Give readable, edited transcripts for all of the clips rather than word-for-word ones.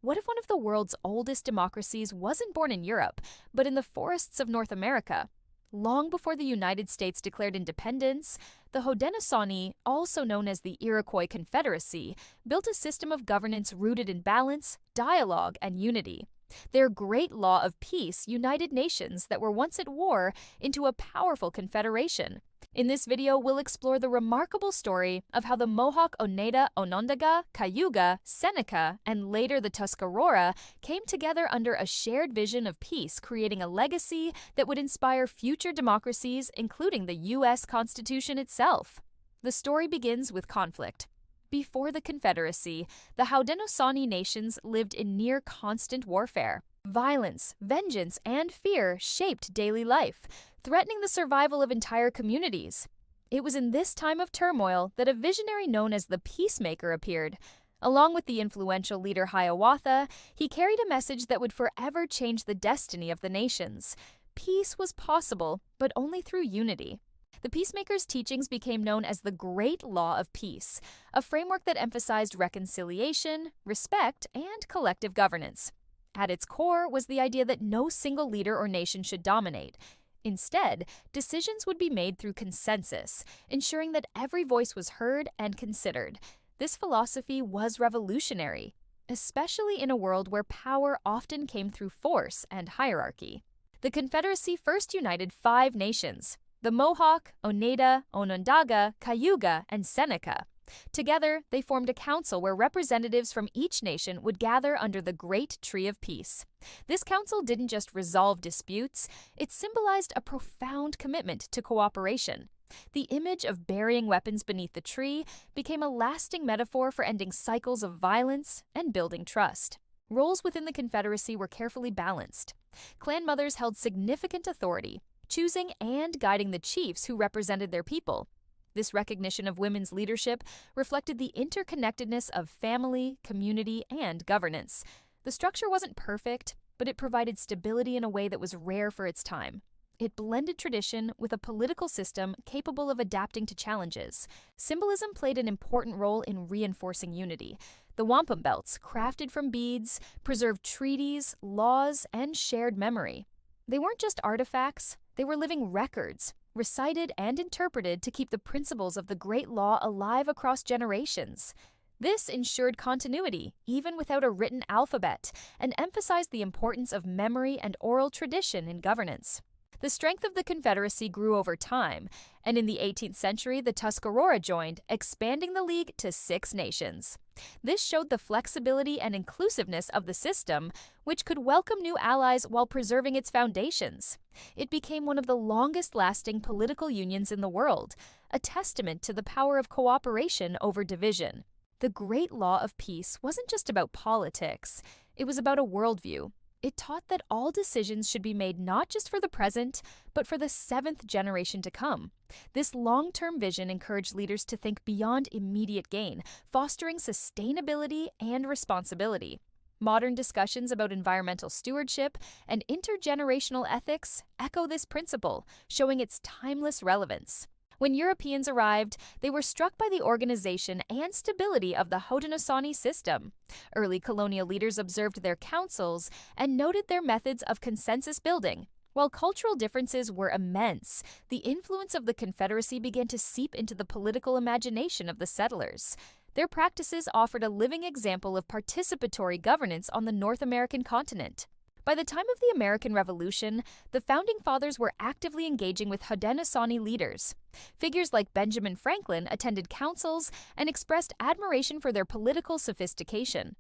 What if one of the world's oldest democracies wasn't born in Europe, but in the forests of North America? Long before the United States declared independence, the Haudenosaunee, also known as the Iroquois Confederacy, built a system of governance rooted in balance, dialogue, and unity. Their Great Law of Peace united nations that were once at war into a powerful confederation. In this video, we'll explore the remarkable story of how the Mohawk Oneida, Onondaga, Cayuga, Seneca, and later the Tuscarora came together under a shared vision of peace, creating a legacy that would inspire future democracies, including the U.S. Constitution itself. The story begins with conflict. Before the Confederacy, the Haudenosaunee nations lived in near constant warfare. Violence, vengeance, and fear shaped daily life, threatening the survival of entire communities. It was in this time of turmoil that a visionary known as the Peacemaker appeared. Along with the influential leader Hiawatha, he carried a message that would forever change the destiny of the nations. Peace was possible, but only through unity. The Peacemaker's teachings became known as the Great Law of Peace, a framework that emphasized reconciliation, respect, and collective governance. At its core was the idea that no single leader or nation should dominate. Instead, decisions would be made through consensus, ensuring that every voice was heard and considered. This philosophy was revolutionary, especially in a world where power often came through force and hierarchy. The Confederacy first united 5 nations: the Mohawk, Oneida, Onondaga, Cayuga, and Seneca. Together, they formed a council where representatives from each nation would gather under the Great Tree of Peace. This council didn't just resolve disputes, it symbolized a profound commitment to cooperation. The image of burying weapons beneath the tree became a lasting metaphor for ending cycles of violence and building trust. Roles within the Confederacy were carefully balanced. Clan mothers held significant authority, choosing and guiding the chiefs who represented their people. This recognition of women's leadership reflected the interconnectedness of family, community, and governance. The structure wasn't perfect, but it provided stability in a way that was rare for its time. It blended tradition with a political system capable of adapting to challenges. Symbolism played an important role in reinforcing unity. The wampum belts, crafted from beads, preserved treaties, laws, and shared memory. They weren't just artifacts, they were living records, recited and interpreted to keep the principles of the Great Law alive across generations. This ensured continuity, even without a written alphabet, and emphasized the importance of memory and oral tradition in governance. The strength of the Confederacy grew over time, and in the 18th century the Tuscarora joined, expanding the League to 6 nations. This showed the flexibility and inclusiveness of the system, which could welcome new allies while preserving its foundations. It became one of the longest-lasting political unions in the world, a testament to the power of cooperation over division. The Great Law of Peace wasn't just about politics, it was about a worldview. It taught that all decisions should be made not just for the present, but for the 7th generation to come. This long-term vision encouraged leaders to think beyond immediate gain, fostering sustainability and responsibility. Modern discussions about environmental stewardship and intergenerational ethics echo this principle, showing its timeless relevance. When Europeans arrived, they were struck by the organization and stability of the Haudenosaunee system. Early colonial leaders observed their councils and noted their methods of consensus building. While cultural differences were immense, the influence of the Confederacy began to seep into the political imagination of the settlers. Their practices offered a living example of participatory governance on the North American continent. By the time of the American Revolution, the Founding Fathers were actively engaging with Haudenosaunee leaders. Figures like Benjamin Franklin attended councils and expressed admiration for their political sophistication.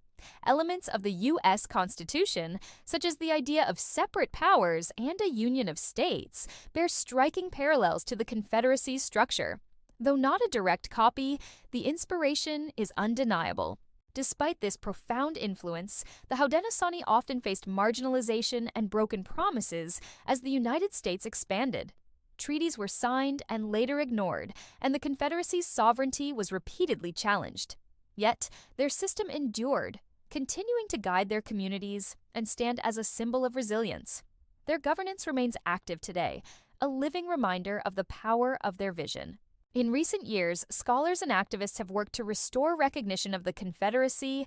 Elements of the U.S. Constitution, such as the idea of separate powers and a union of states, bear striking parallels to the Confederacy's structure. Though not a direct copy, the inspiration is undeniable. Despite this profound influence, the Haudenosaunee often faced marginalization and broken promises as the United States expanded. Treaties were signed and later ignored, and the Confederacy's sovereignty was repeatedly challenged. Yet, their system endured, continuing to guide their communities and stand as a symbol of resilience. Their governance remains active today, a living reminder of the power of their vision. In recent years, scholars and activists have worked to restore recognition of the Confederacy's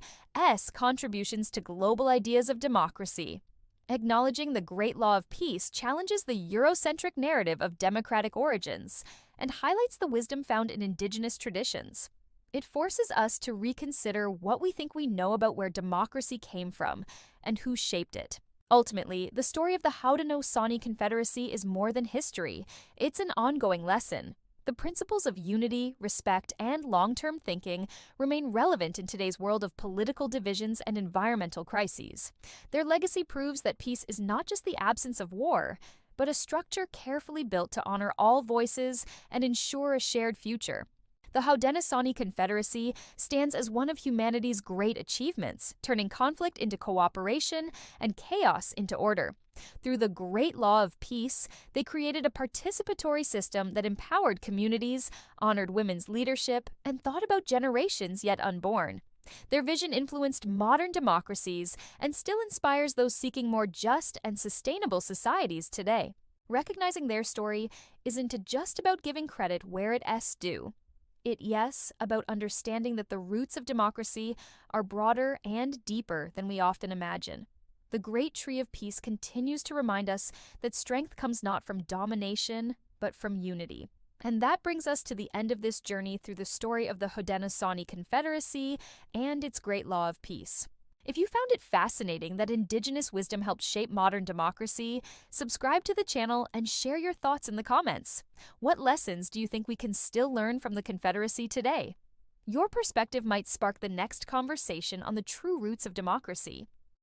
contributions to global ideas of democracy. Acknowledging the Great Law of Peace challenges the Eurocentric narrative of democratic origins and highlights the wisdom found in Indigenous traditions. It forces us to reconsider what we think we know about where democracy came from and who shaped it. Ultimately, the story of the Haudenosaunee Confederacy is more than history. It's an ongoing lesson. The principles of unity, respect, and long-term thinking remain relevant in today's world of political divisions and environmental crises. Their legacy proves that peace is not just the absence of war, but a structure carefully built to honor all voices and ensure a shared future. The Haudenosaunee Confederacy stands as one of humanity's great achievements, turning conflict into cooperation and chaos into order. Through the Great Law of Peace, they created a participatory system that empowered communities, honored women's leadership, and thought about generations yet unborn. Their vision influenced modern democracies and still inspires those seeking more just and sustainable societies today. Recognizing their story isn't just about giving credit where it's due. It's about understanding that the roots of democracy are broader and deeper than we often imagine. The Great Tree of Peace continues to remind us that strength comes not from domination, but from unity. And that brings us to the end of this journey through the story of the Haudenosaunee Confederacy and its Great Law of Peace. If you found it fascinating that Indigenous wisdom helped shape modern democracy, subscribe to the channel and share your thoughts in the comments. What lessons do you think we can still learn from the Confederacy today? Your perspective might spark the next conversation on the true roots of democracy.